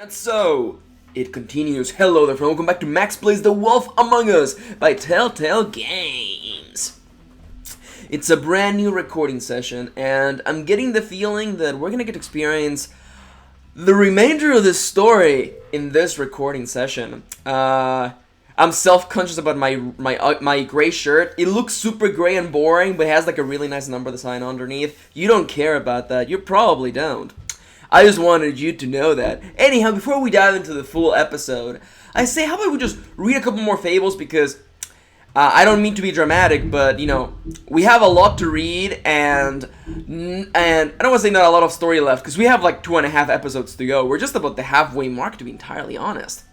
So, it continues. Hello there, friend. Welcome back to Max Plays The Wolf Among Us by Telltale Games. It's a brand new recording session, and I'm getting the feeling that we're gonna get to experience the remainder of this story in this recording session. I'm self-conscious about my gray shirt. It looks super gray and boring, but it has like a really nice number sign underneath. You don't care about that. You probably don't. I just wanted you to know that. Anyhow, before we dive into the full episode, I say, how about we just read a couple more fables, because I don't mean to be dramatic, but, you know, we have a lot to read, and I don't want to say not a lot of story left, because we have like 2.5 episodes to go. We're just about the halfway mark, to be entirely honest.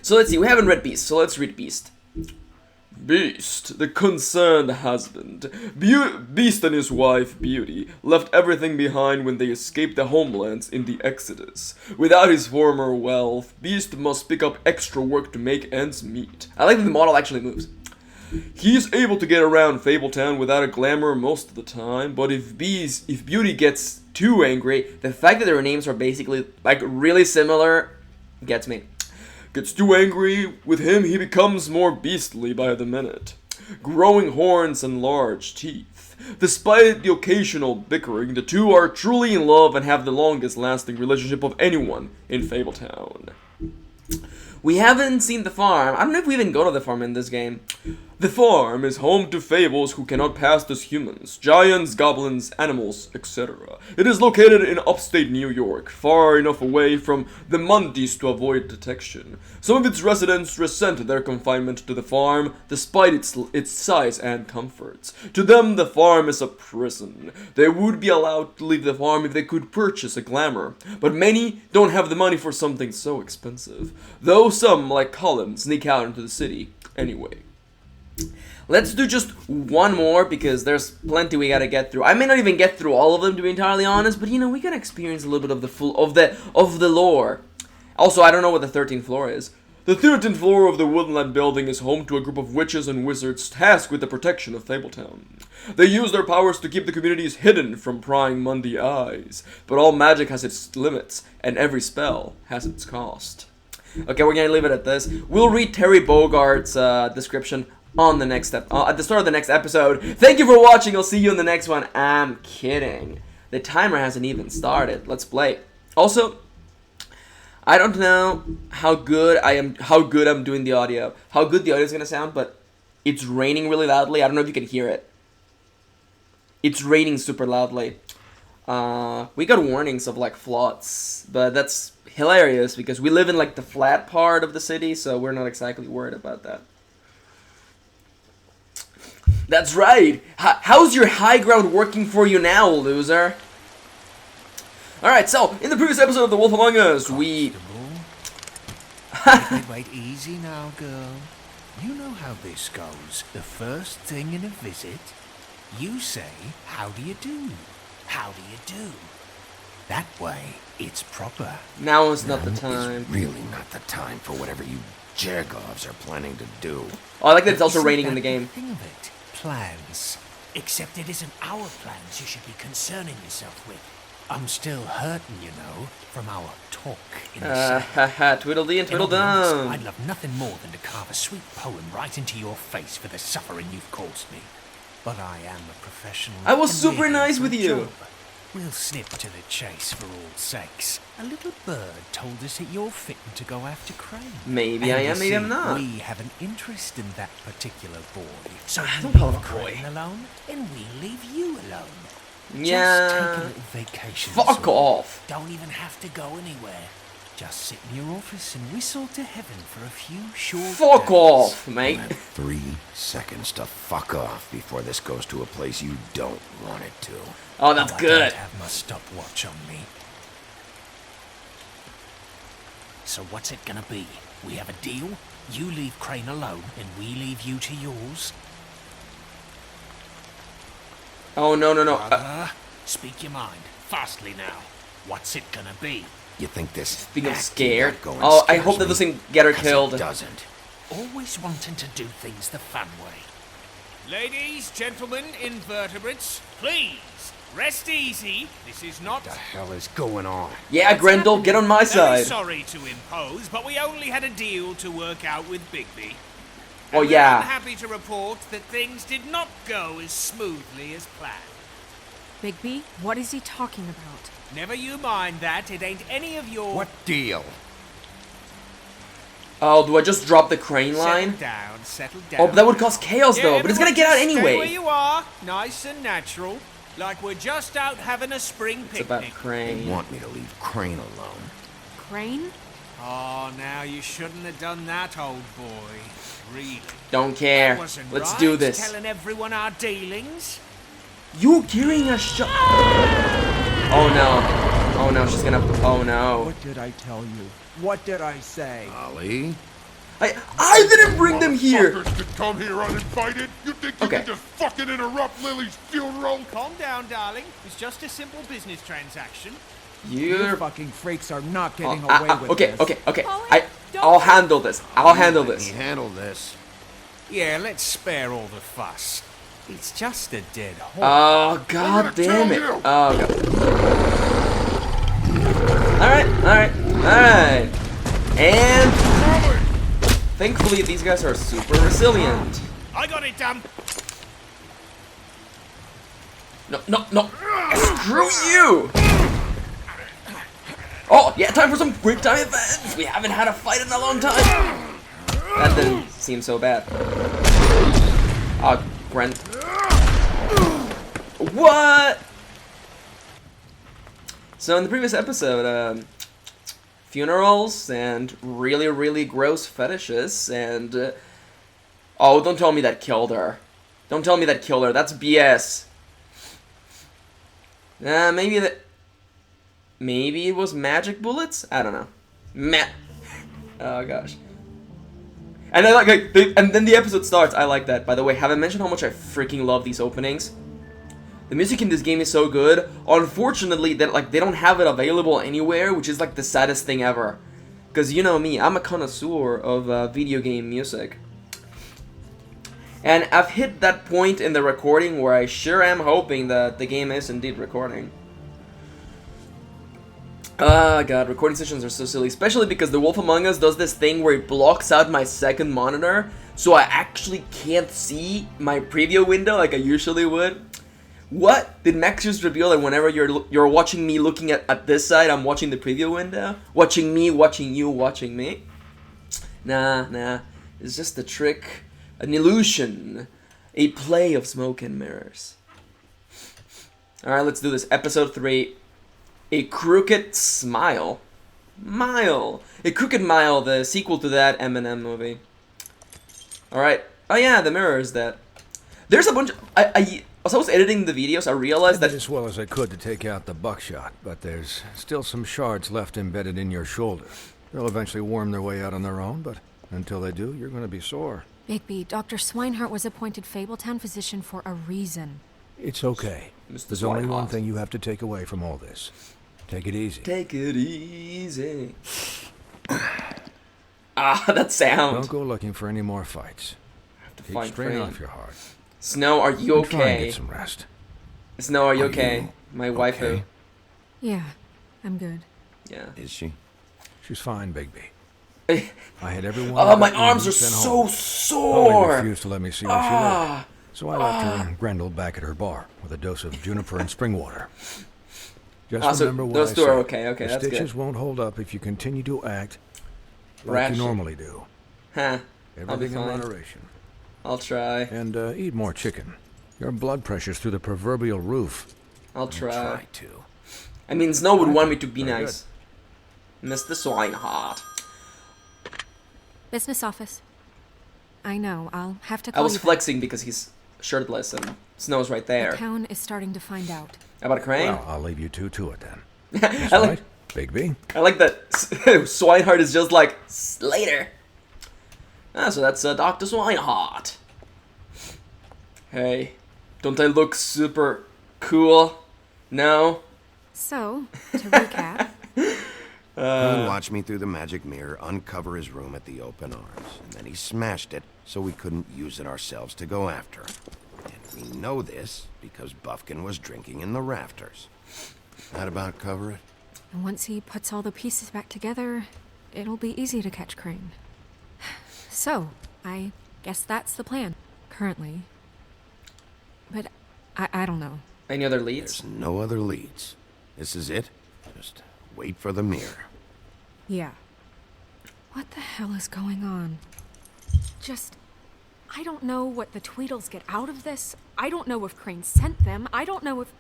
So let's see, we haven't read Beast, so let's read Beast. Beast, the concerned husband. Beast and his wife, Beauty, left everything behind when they escaped the homelands in the Exodus. Without his former wealth, Beast must pick up extra work to make ends meet. I like that the model actually moves. He's able to get around Fabletown without a glamour most of the time, but if Beauty gets too angry, the fact that their names are basically, like, really similar gets me. Gets too angry with him, he becomes more beastly by the minute. Growing horns and large teeth. Despite the occasional bickering, the two are truly in love and have the longest lasting relationship of anyone in Fabletown. We haven't seen the farm. I don't know if we even go to the farm in this game. The farm is home to fables who cannot pass as humans, giants, goblins, animals, etc. It is located in upstate New York, far enough away from the Mundis to avoid detection. Some of its residents resent their confinement to the farm, despite its size and comforts. To them, the farm is a prison. They would be allowed to leave the farm if they could purchase a glamour, but many don't have the money for something so expensive. Though some, like Colin, sneak out into the city anyway. Let's do just one more, because there's plenty we gotta get through. I may not even get through all of them, to be entirely honest, but you know, we gotta experience a little bit of the lore. Also, I don't know what the 13th floor is. The 13th floor of the Woodland Building is home to a group of witches and wizards tasked with the protection of Fabletown. They use their powers to keep the communities hidden from prying Mundi eyes, but all magic has its limits, and every spell has its cost. Okay, we're gonna leave it at this. We'll read Terry Bogart's description on the next at the start of the next episode. Thank you for watching. I'll see you in the next one. I'm kidding. The timer hasn't even started. Let's play. Also, I don't know how good I'm doing the audio. How good the audio is gonna sound, but it's raining really loudly. I don't know if you can hear it. It's raining super loudly. We got warnings of like floods, but that's hilarious because we live in like the flat part of the city, so we're not exactly worried about that. That's right! How's your high ground working for you now, loser? Alright, so, in the previous episode of The Wolf Among Us, we... Wait, easy now, girl. You know how this goes. The first thing in a visit, you say, how do you do? How do you do? That way, it's proper. Now is not the time. It's really not the time for whatever you jergovs are planning to do. Oh, I like that it's also raining in the game. Thing of it. Plans. Except it isn't our plans you should be concerning yourself with. I'm still hurting, you know, from our talk in the Haha, Tweedledee and Tweedledum. I'd love nothing more than to carve a sweet poem right into your face for the suffering you've caused me. But I am a professional. I was super nice with you. Job. We'll snip to the chase for all sakes. A little bird told us that you're fitting to go after Crane. Maybe I am, maybe I'm not. We have an interest in that particular boy. So I don't call him Crane alone, and we'll leave you alone. Yeah. Just take a little vacation. Fuck off. Don't even have to go anywhere. Just sit in your office and whistle to heaven for a few short Fuck days. off, mate. You have 3 seconds to fuck off before this goes to a place you don't want it to. Oh, that's good. I don't have my stopwatch on me. So what's it gonna be? We have a deal? You leave Crane alone, and we leave you to yours? Oh, no. Brother, speak your mind. Fastly now. What's it gonna be? You think this Speaking of act scared. you got going Oh, I scares hope that me? doesn't get her 'Cause killed. It doesn't. Always wanting to do things the fun way. Ladies, gentlemen, invertebrates, please Rest easy. This is not... What the hell is going on? Yeah, Grendel, get on my Very side. sorry to impose, but we only had a deal to work out with Bigby. Oh, And yeah. I'm happy to report that things did not go as smoothly as planned. Bigby, what is he talking about? Never you mind that. It ain't any of your... What deal? Oh, do I just drop the crane line? Settle down. Oh, but that would cause chaos though, but it's gonna get out everyone just Stay where anyway. you are, nice and natural, like we're just out having a spring It's picnic. about They crane. want me to leave Crane alone. Crane? Oh, now you shouldn't have done that, old boy. Really? Don't That care. wasn't Let's right, do this. Telling everyone our dealings. You carrying a shot? Oh no. Oh no, she's gonna. Oh no. What did I tell you? What did I say? Ollie? I didn't bring them here. Motherfuckers could come here uninvited. You think you Okay. can just fucking interrupt Lily's funeral? Calm down, darling. It's just a simple business transaction. You You're. fucking freaks are not getting away with Okay, this. okay. Paulie, I'll handle this. I'll handle Let this. me handle this. Yeah, let's spare all the fuss. It's just a dead horse. Oh god damn it. tell you. Oh god. Alright. And thankfully these guys are super resilient. I got it done. No. Screw you! Oh, yeah, time for some quick time events! We haven't had a fight in a long time! That didn't seem so bad. Brent. What? So in the previous episode, funerals and really, really gross fetishes and... oh, don't tell me that killed her. Don't tell me that killed her. That's BS. Maybe it was magic bullets? I don't know. Oh gosh. And I like and then the episode starts. I like that. By the way, have I mentioned how much I freaking love these openings? The music in this game is so good. Unfortunately, that they don't have it available anywhere, which is like the saddest thing ever. Because you know me, I'm a connoisseur of video game music. And I've hit that point in the recording where I sure am hoping that the game is indeed recording. Ah, god, recording sessions are so silly, especially because The Wolf Among Us does this thing where it blocks out my second monitor, so I actually can't see my preview window like I usually would. What? Did Max just reveal that whenever you're watching me looking at this side, I'm watching the preview window? Watching me, watching you, watching me? Nah. It's just a trick, an illusion, a play of smoke and mirrors. Alright, let's do this. Episode 3. A Crooked Smile. A Crooked Mile, the sequel to that Eminem movie. Alright. Oh yeah, the mirror is that. There's a bunch of... as I was editing the videos, I realized I did that... as well as I could to take out the buckshot, but there's still some shards left embedded in your shoulder. They'll eventually worm their way out on their own, but until they do, you're going to be sore. Bigby, Dr. Swinehart was appointed Fabletown physician for a reason. It's okay. Mr. There's only one Swinehart. thing you have to take away from all this. Take it easy. Take it easy. That sound. Don't go looking for any more fights. To Keep find strain Crane. off your heart. Snow, are you And try and okay? get some rest. Snow, are you Are okay? you My waifu. okay? Yeah, I'm good. Yeah. Is she? She's fine, Bigby. Eh, I had everyone. oh, my but arms are sent so home. Polly sore. refused to let me see where she lived, so I left her and Grendel back at her bar with a dose of juniper and spring water. Just So remember what those I two are said. okay. Okay, The that's stitches good. won't hold up if you continue to act like Rash. you normally do. Huh. I'll be Everything in fine. moderation. I'll try. And eat more chicken. Your blood pressure's through the proverbial roof. I'll try. Try to. I mean, Snow would want me to be Very nice. Mr. Swinehart. Business office. I know, I'll have to I call was you back. flexing because he's shirtless and Snow's right The there. town is starting to find out. About a crane? Well, I'll leave you two to it then. I like, Right, Bigby? I like that Swinehart is just like, later. So that's Dr. Swinehart. Hey, don't I look super cool? No? So, to recap, Crane watched me through the magic mirror uncover his room at the open arms, and then he smashed it so we couldn't use it ourselves to go after him. And We know this because Buffkin was drinking in the rafters. That about cover it? And once he puts all the pieces back together, it'll be easy to catch Crane. So, I guess that's the plan, currently. But I don't know. Any other leads? There's no other leads. This is it. Just wait for the mirror. Yeah. What the hell is going on? I don't know what the Tweedles get out of this. I don't know if Crane sent them. I don't know if...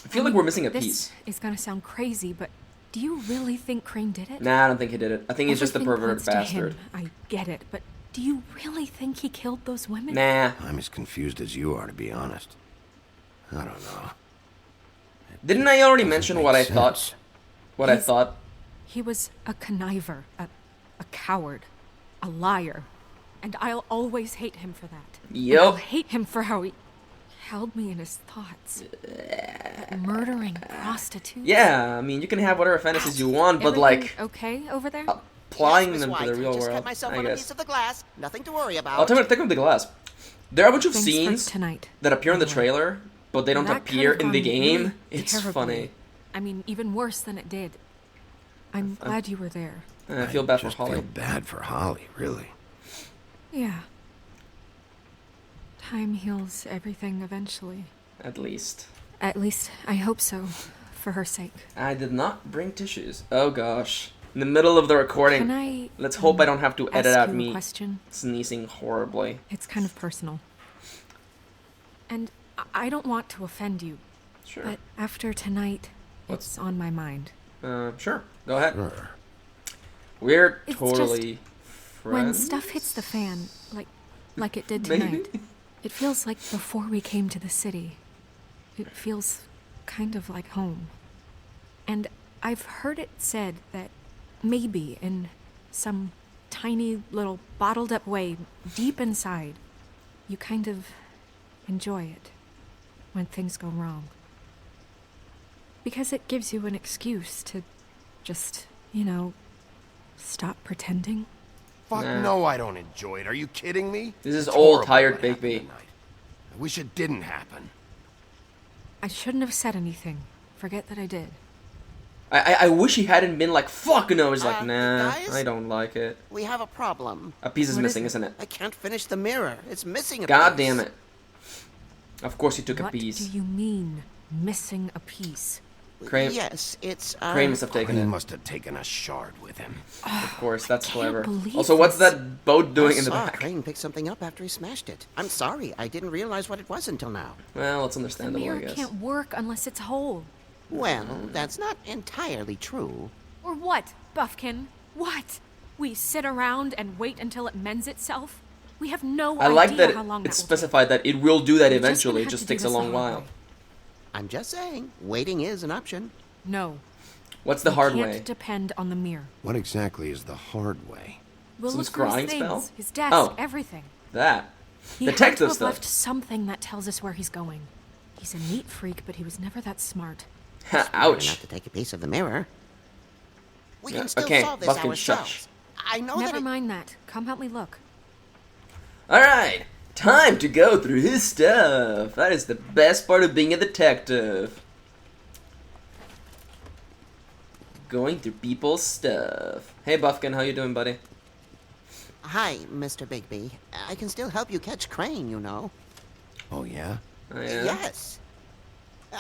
I feel like we're missing a this piece. Is gonna sound crazy, but do you really think Crane did it? Nah, I don't think he did it. I think he's just a Everything perverted points to bastard. him. I get it, but do you really think he killed those women? Nah. I'm as confused as you are, to be honest. I don't know. Didn't I already Doesn't mention make what I sense. thought? What I thought? He was a conniver, a coward, a liar. And I'll always hate him for that. And I'll Yup. hate him for how he held me in his thoughts. Murdering prostitutes. Yeah, I mean, you can have whatever fantasies you want, but Everything like, okay over there? applying Yes, Miss them to White, the real just world, cut myself I on a guess. piece of the glass. Nothing to worry about. I'll take him to the glass. There are a bunch of Thanks for scenes tonight, that appear in the by way. trailer, but they don't That could appear have in the gone game. really It's terribly. funny. I mean, even worse than it did. I'm glad you were there. I feel bad for just Holly. feel bad for Holly, really. Yeah. Time heals everything eventually. At least. At least, I hope so. For her sake. I did not bring tissues. Oh gosh. In the middle of the recording. Can I... Let's hope I don't have to edit ask out you a me question? sneezing horribly. It's kind of personal. And I don't want to offend you, Sure. but after tonight, What's- it's on my mind. Sure. Go ahead. Sure. We're It's totally When friends. stuff hits the fan, like it did Maybe. tonight, it feels like before we came to the city. It feels kind of like home. And I've heard it said that maybe in some tiny little bottled up way deep inside, you kind of enjoy it when things go wrong. Because it gives you an excuse to just, stop pretending. Fuck Nah. no, I don't enjoy it. Are you kidding me? This is It's old, horrible tired what happened Bigby. tonight. I wish it didn't happen. I shouldn't have said anything. Forget that I did. I wish he hadn't been like, fuck no. He's like, Uh, nah, guys? I don't like it. We have a problem. A piece is What is missing, it? isn't it? I can't finish the mirror. It's missing a God piece. damn it. Of course he took a What piece. do you mean, missing a piece? Crane- Yes, it's Crane must have taken Crane it. must have taken a shard with him. Of course, that's can't clever. believe Also, what's this. that boat doing I in the saw back? Crane pick something up after he smashed it. I'm sorry. I didn't realize what it was until now. Well, it's The understandable, I mirror guess. can't work unless it's whole. Well, that's not entirely true. Or what, Buffkin? What? We sit around and wait until it mends itself? We have no I like idea that how long it's that will take. specified that it will do that We're just gonna eventually. It have just to do takes a this the long hard while. way. I'm just saying, waiting is an option. No. What's the we hard can't way? depend on the mirror. What exactly is the hard way? We'll Some look through scrying his things, spell? his desk, Oh. everything. That. He had to Detective have stuff. left something that tells us where he's going. He's a neat freak, but he was never that smart. Better Ouch. not to take a piece of the mirror. We Yeah, can still okay, solve this Buffkin, ourselves. shush. I know that Never it... mind that. Come help me look. Alright, time to go through his stuff. That is the best part of being a detective. Going through people's stuff. Hey Buffkin, how you doing, buddy? Hi, Mr. Bigby. I can still help you catch Crane, you know. Oh, yeah? Oh, yeah? Yes.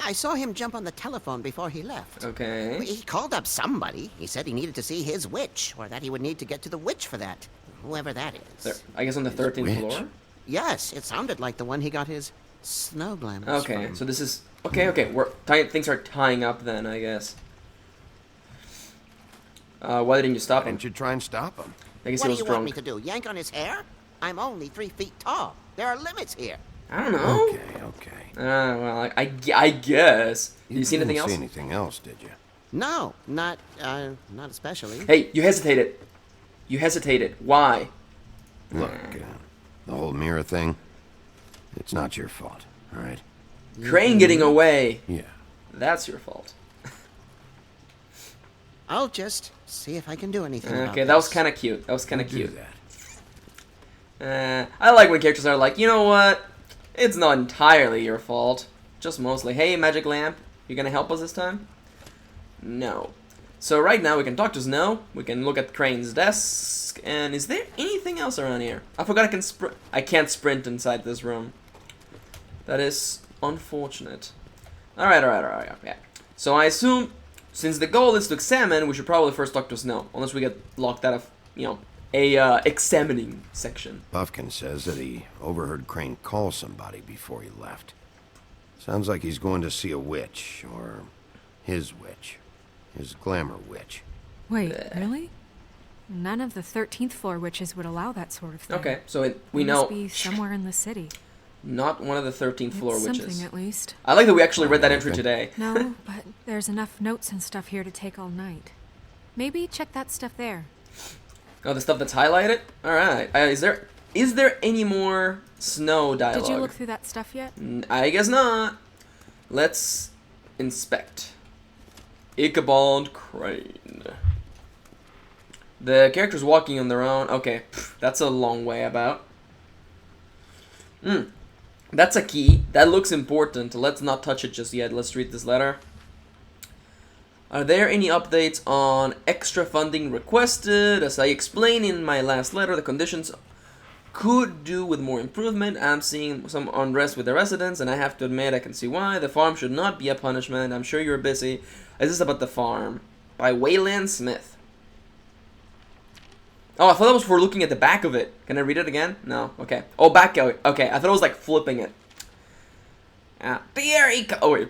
I saw him jump on the telephone before he left. Okay. He called up somebody. He said he needed to see his witch, or that he would need to get to the witch for that. Whoever that is. There, I guess on the 13th Witch? floor? Yes, it sounded like the one he got his snow glamours Okay, from. so this is... Okay, we're things are tying up then, I guess. Why didn't you stop Why him? didn't you try and stop him? I guess What he do was you want me drunk. to do? Yank on his hair? I'm only 3 feet tall. There are limits here. I don't know. Okay. Well, I guess. Did you see anything didn't else? see anything else, did you? No, not especially. Hey, you hesitated. You hesitated. Why? Look, the whole mirror thing, it's not your fault, all right? Crane getting away. Yeah. That's your fault. I'll just see if I can do anything about Okay, that was this. kind of cute. That was kind of Do cute. that. I like when characters are like, you know what? It's not entirely your fault. Just mostly. Hey, magic lamp, you gonna help us this time? No. So right now we can talk to Snow, we can look at Crane's desk, and is there anything else around here? I forgot I can't sprint inside this room. That is unfortunate. Alright, yeah. So I assume, since the goal is to examine, we should probably first talk to Snow, unless we get locked out of, you know, a examining section. Buffkin says that he overheard Crane call somebody before he left. Sounds like he's going to see a witch, or his witch. His glamour witch. Wait, really? None of the 13th floor witches would allow that sort of thing. Okay, so we It know... must be somewhere in the city. Not one of the 13th floor It's witches. something at least. I like that we actually read that entry today. No, but there's enough notes and stuff here to take all night. Maybe check that stuff there. Oh, the stuff that's highlighted? Alright. Is there any more Snow dialogue? Did you look through that stuff yet? I guess not. Let's inspect. Ichabod Crane. The character's walking on their own. Okay, that's a long way about. That's a key. That looks important. Let's not touch it just yet. Let's read this letter. Are there any updates on extra funding requested? As I explained in my last letter, the conditions could do with more improvement. I'm seeing some unrest with the residents, and I have to admit I can see why. The farm should not be a punishment. I'm sure you're busy. Is this about the farm? By Wayland Smith. Oh, I thought that was for looking at the back of it. Can I read it again? No. Okay. Oh, back out. Okay, I thought it was like flipping it. Dear oh wait.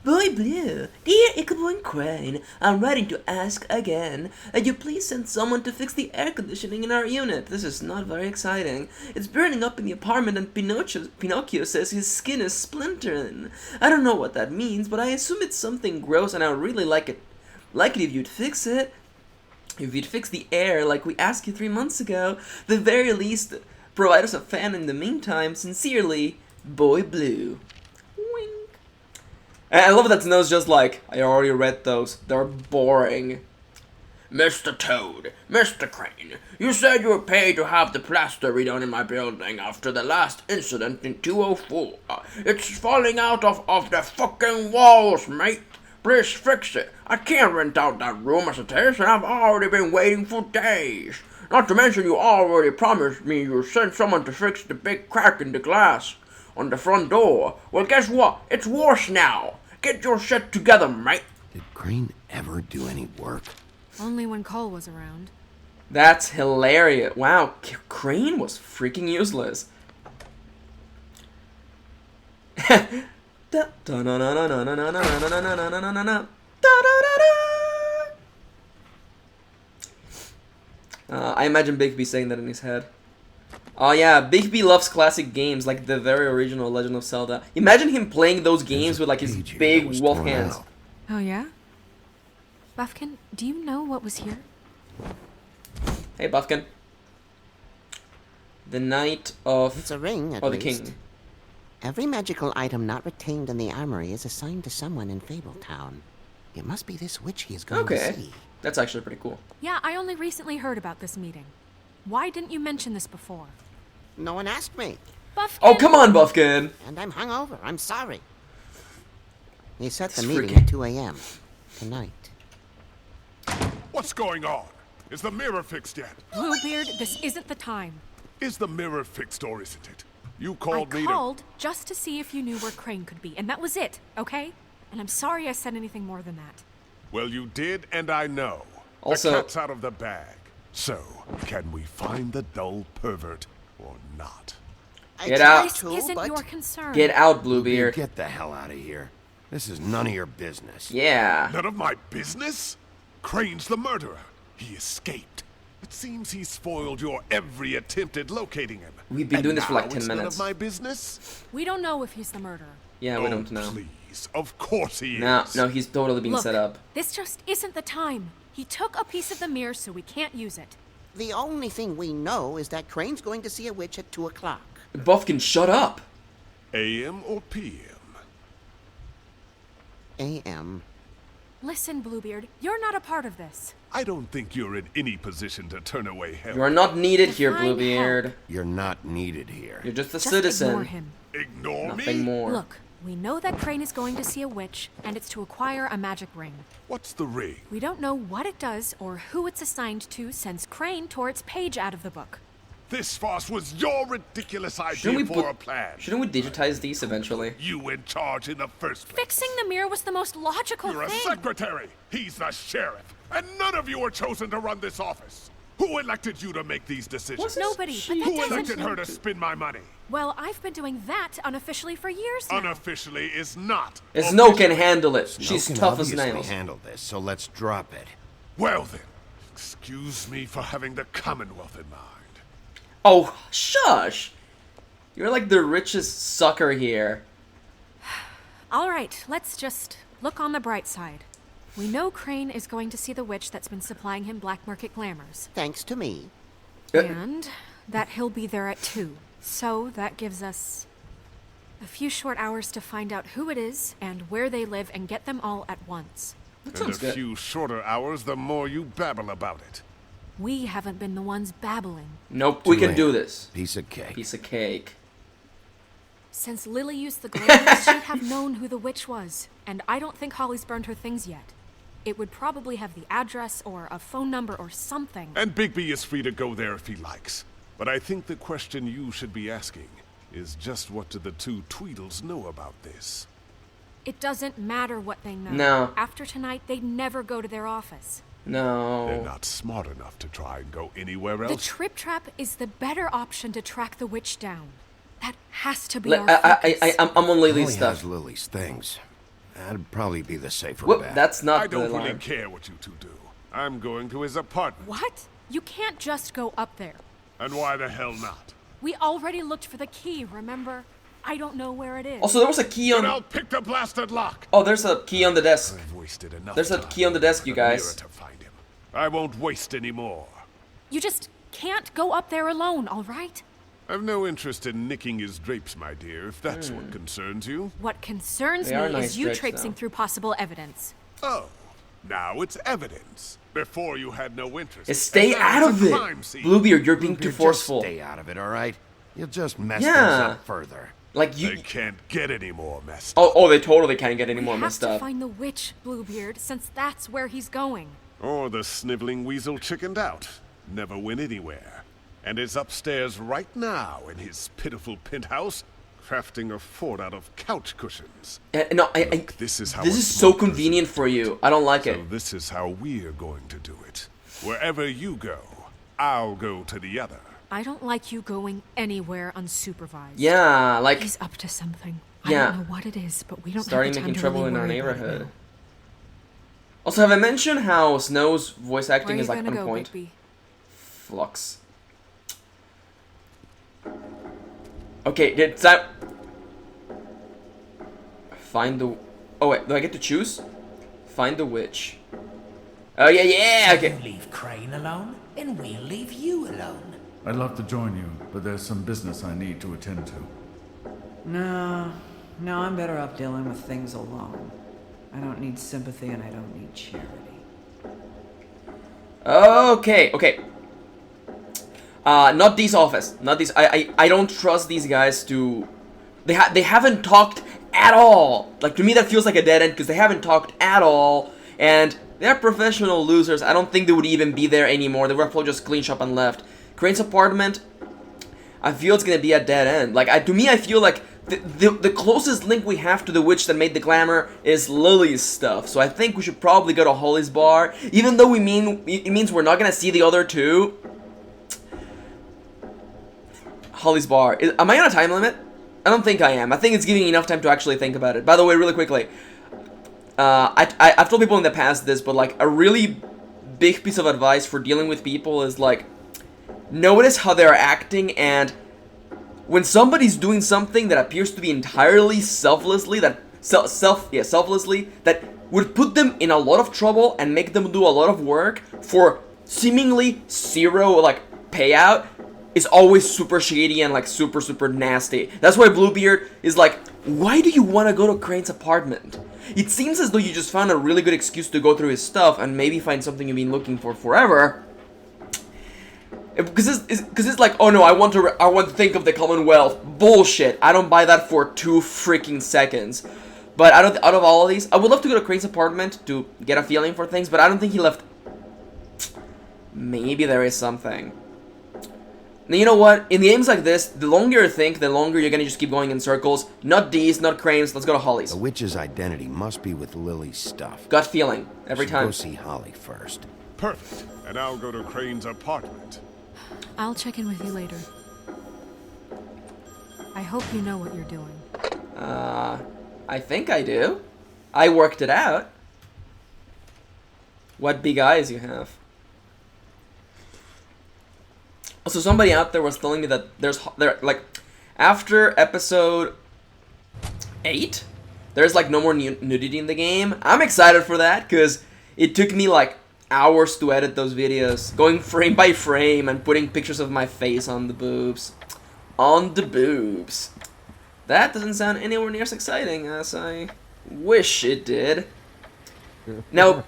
Boy Blue, dear Ichabod Crane, I'm writing to ask again that you please send someone to fix the air conditioning in our unit. This is not very exciting. It's burning up in the apartment and Pinocchio says his skin is splintering. I don't know what that means, but I assume it's something gross and I would really like it if you'd fix it. If you'd fix the air like we asked you 3 months ago, the very least provide us a fan in the meantime. Sincerely, Boy Blue. Wink. And I love that Snow's just like, I already read those. They're boring. Mr. Toad, Mr. Crane, you said you were paid to have the plaster redone in my building after the last incident in 204. It's falling out of the fucking walls, mate. Please fix it. I can't rent out that room as it is, and I've already been waiting for days. Not to mention you already promised me you'd send someone to fix the big crack in the glass on the front door. Well, guess what? It's worse now. Get your shit together, mate. Did Crane ever do any work? Only when Cole was around. That's hilarious. Wow, Crane was freaking useless. I imagine Bigby saying that in his head. Oh yeah, Bigby loves classic games like the very original Legend of Zelda. Imagine him playing those games with like his big wolf hands. Oh yeah? Buffkin, do you know what was here? Hey Buffkin. The Knight of... It's a ring, at the least. King. Every magical item not retained in the armory is assigned to someone in Fabletown. It must be this witch he is going to see. That's actually pretty cool. Yeah, I only recently heard about this meeting. Why didn't you mention this before? No one asked me. Buffkin! Oh, come on, Buffkin! And I'm hungover. I'm sorry. He set the It's meeting freaking- at 2 a.m. tonight. What's going on? Is the mirror fixed yet? Bluebeard, this isn't the time. Is the mirror fixed or isn't it? You I called me called just to see if you knew where Crane could be, and that was it, okay? And I'm sorry I said anything more than that. Well, you did, and I know. Also- The cat's out of the bag. So, can we find the dull pervert or not? Get out. This isn't your concern. Get out, Bluebeard. Get the hell out of here. This is none of your business. Yeah. None of my business? Crane's the murderer. He escaped. It seems he spoiled your every attempt at locating him. We've been And doing this for like now 10 it's minutes. None of my business? We don't know if he's the murderer. Yeah, we Oh, don't know. Please, of course he No, is. no, he's totally being Look, set up. this just isn't the time. He took a piece of the mirror, so we can't use it. The only thing we know is that Crane's going to see a witch at 2 o'clock. Buffkin, shut up. AM or PM? A.M. Listen, Bluebeard, you're not a part of this. I don't think you're in any position to turn away help. You are not needed here, Define Bluebeard. You're not needed here. You're just a Just citizen. ignore him. Ignore Nothing me? more. Look, we know that Crane is going to see a witch, and it's to acquire a magic ring. What's the ring? We don't know what it does or who it's assigned to since Crane tore its page out of the book. This farce was your ridiculous idea Shouldn't we for a plan. Shouldn't we digitize these eventually? You in charge in the first place. Fixing the mirror was the most logical You're a thing. secretary. He's the sheriff. And none of you are chosen to run this office. Who elected you to make these decisions? Nobody, but that Who doesn't... elected her to spend my money? Well, I've been doing that unofficially for years now. Unofficially is not. Snow can handle it. Snow She's can tough as obviously nails. handle this, so let's drop it. Well then, excuse me for having the Commonwealth in mind. Oh, shush! You're like the richest sucker here. All right, let's just look on the bright side. We know Crane is going to see the witch that's been supplying him black market glamours. Thanks to me. And that he'll be there at 2. So that gives us a few short hours to find out who it is and where they live and get them all at once. That And sounds a good. few shorter hours, the more you babble about it. We haven't been the ones babbling. Nope, we Too can late. do this. Piece of cake. Piece of cake. Since Lily used the glamours, she'd have known who the witch was. And I don't think Holly's burned her things yet. It would probably have the address or a phone number or something. And Bigby is free to go there if he likes. But I think the question you should be asking is just what do the two Tweedles know about this? It doesn't matter what they know. No. After tonight, they'd never go to their office. They're No. not smart enough to try and go anywhere The else. Trip Trap is the better option to track the witch down. That has to be Let- our focus. I'm on Lily's Holly stuff. has Lily's things. That'd probably be the safer Whoop, bet. that's not I the don't really line. care what you two do. I'm going to his apartment. What? You can't just go up there. And why the hell not? We already looked for the key, remember? I don't know where it is. Also, there was a key Then I'll on... pick the blasted lock. Oh, there's a key on the desk. I've wasted enough There's a time key on the desk, you with the guys. mirror to find him. I won't waste any more. You just can't go up there alone, all right? I've no interest in nicking his drapes, my dear, if that's Hmm. what concerns you. What concerns They me are nice is you drapes, traipsing though. through possible evidence. Oh, now it's evidence. Before you had no interest. Stay And now out it's of a it! crime scene. Bluebeard, you're being too Just forceful. stay out of it, all right? You'll just mess Yeah. things up further. Like, They you... can't get any more messed Oh, they totally can't get any more We have messed to up. find the witch, Bluebeard, since that's where he's going. Or the sniveling weasel chickened out. Never went anywhere. And is upstairs right now in his pitiful penthouse, crafting a fort out of couch cushions. No, Look, this is how this a is so smart person convenient for you. I don't like it. So this is how we're going to do it. Wherever you go, I'll go to the other. I don't like you going anywhere unsupervised. Yeah, like... He's up to something. Yeah. I don't know what it is, but we don't Starting have the time making to trouble really in our worry about it neighborhood. now. Also, have I mentioned how Snow's voice Where acting are you is like gonna on go, point? Bigby? Flux. Okay, it's that. Find the. Oh wait, do I get to choose? Find the witch. Oh yeah, yeah. Okay. You leave Crane alone, and we'll leave you alone. I'd love to join you, but there's some business I need to attend to. No, I'm better off dealing with things alone. I don't need sympathy and I don't need charity. Okay. Not this office. Not this. I don't trust these guys to. They haven't talked at all. Like, to me, that feels like a dead end because they haven't talked at all, and they're professional losers. I don't think they would even be there anymore. They would probably just clean shop and left. Crane's apartment. I feel it's gonna be a dead end. Like, to me, I feel like the closest link we have to the witch that made the glamour is Lily's stuff. So I think we should probably go to Holly's bar, even though it means we're not gonna see the other two. Holly's bar. Am I on a time limit? I don't think I am. I think it's giving me enough time to actually think about it. By the way, really quickly, I've told people in the past this, but like a really big piece of advice for dealing with people is like, notice how they're acting, and when somebody's doing something that appears to be entirely selflessly, selflessly, that would put them in a lot of trouble and make them do a lot of work for seemingly zero like payout, is always super shady and like super nasty. That's why Bluebeard is like, why do you want to go to Crane's apartment? It seems as though you just found a really good excuse to go through his stuff and maybe find something you've been looking for forever. Because it's like, oh no, I want to think of the Commonwealth. Bullshit. I don't buy that for 2 freaking seconds. But out of all of these, I would love to go to Crane's apartment to get a feeling for things, but I don't think he left. Maybe there is something. Now, you know what? In games like this, the longer you think, the longer you're gonna just keep going in circles. Not D's, not Crane's. Let's go to Holly's. The witch's identity must be with Lily's stuff. Gut feeling every time. Go see Holly first. Perfect. And I'll go to Crane's apartment. I'll check in with you later. I hope you know what you're doing. I think I do. I worked it out. What big eyes you have. Also, somebody out there was telling me that like after episode 8, there's like no more nudity in the game. I'm excited for that because it took me like hours to edit those videos, going frame by frame and putting pictures of my face on the boobs. On the boobs. That doesn't sound anywhere near as exciting as I wish it did. Now,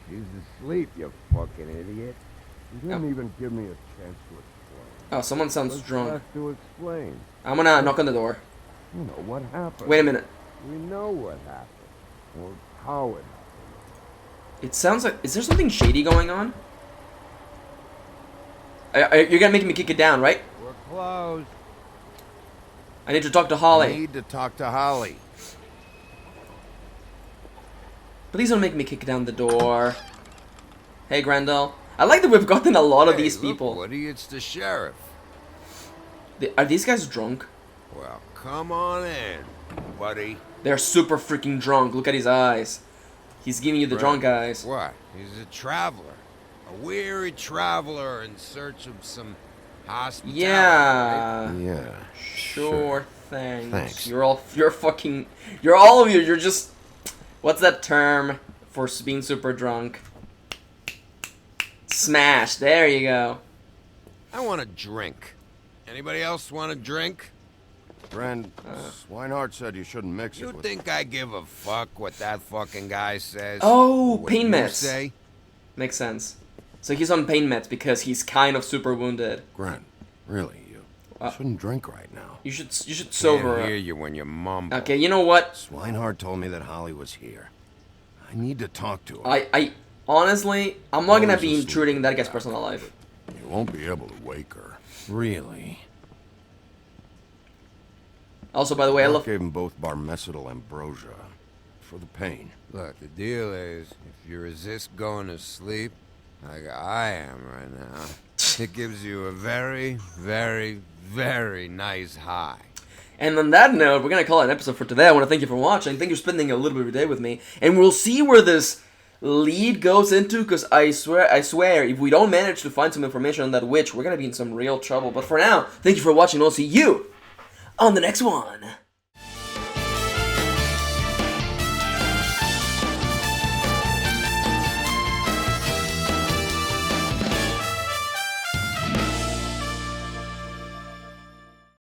He's asleep, you fucking idiot. You didn't even give me a chance to explain. oh, someone sounds drunk. Have to explain. I'm gonna knock on the door. You know what happened. Wait a minute. We know what happened. Or how it happened. It sounds like... Is there something shady going on? You're gonna make me kick it down, right? We're closed. I need to talk to Holly. I need to talk to Holly. Please don't make me kick down the door. Hey, Grendel. I like that we've gotten a lot of these people. Look, Woody, it's the sheriff. Are these guys drunk? Well, come on in, buddy. They're super freaking drunk. Look at his eyes. He's giving you the drunk eyes. What? He's a traveler. A weary traveler in search of some hospitality. Yeah. Right? Yeah. Sure. Thanks. Thanks. You're all of you. You're just... What's that term for being super drunk? Smash. There you go. I want a drink. Anybody else want a drink? Friend, Swinehart said you shouldn't mix it with... You think I give a fuck what that fucking guy says? Oh, What pain you meds. say? Makes sense. So he's on pain meds because he's kind of super wounded. Gren, really, you shouldn't drink right now. You should sober Can't up. hear you when you mumble. Okay, you know what? Swinehart told me that Holly was here. I need to talk to her. I honestly, I'm not gonna Holly's be asleep intruding in that guy's personal life. You won't be able to wake her. Really? Also, by the way, I love... gave them both barmecidal ambrosia for the pain. Look, the deal is, if you resist going to sleep, like I am right now, it gives you a very, very, very nice high. And on that note, we're gonna call it an episode for today. I want to thank you for watching. Thank you for spending a little bit of your day with me, and we'll see where this lead goes into. Because I swear, if we don't manage to find some information on that witch, we're gonna be in some real trouble. But for now, thank you for watching. And I'll see you on the next one.